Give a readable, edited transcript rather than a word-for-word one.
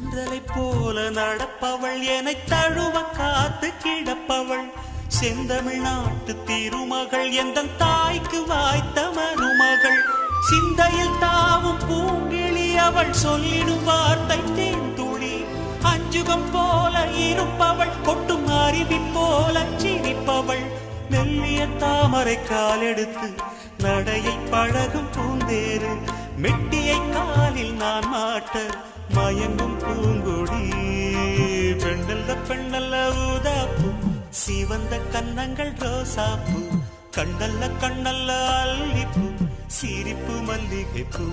தென்றலை போல நடப்பவள் என்னை தழுவ காத்து கிடப்பவள் செந்தமிழ்நாட்டு திருமகள் எந்த தாய்க்கு வாய்த்த மருமகள் சிந்தையில் தாவும் பூங்கிழி அவள் சொல்லிடும் வார்த்தை தேன்துளி அஞ்சுகம் போல இருப்பவள் கொட்டும் அருவி போல சிரிப்பவள் மெல்லிய தாமரை காலெடுத்து நடையை பழகும் பூந்தேறு மெட்டியை காலில் நான் மாட்ட மயங்கும் பூங்கொடி பெண்ணல்ல பெண்ணல்ல ஊதாப்பூ சிவந்த கன்னங்கள் ரோசாப்பூ கண்ணல்ல கண்ணல்ல அல்லிப்பூ சிரிப்பு மல்லிகைப்பூ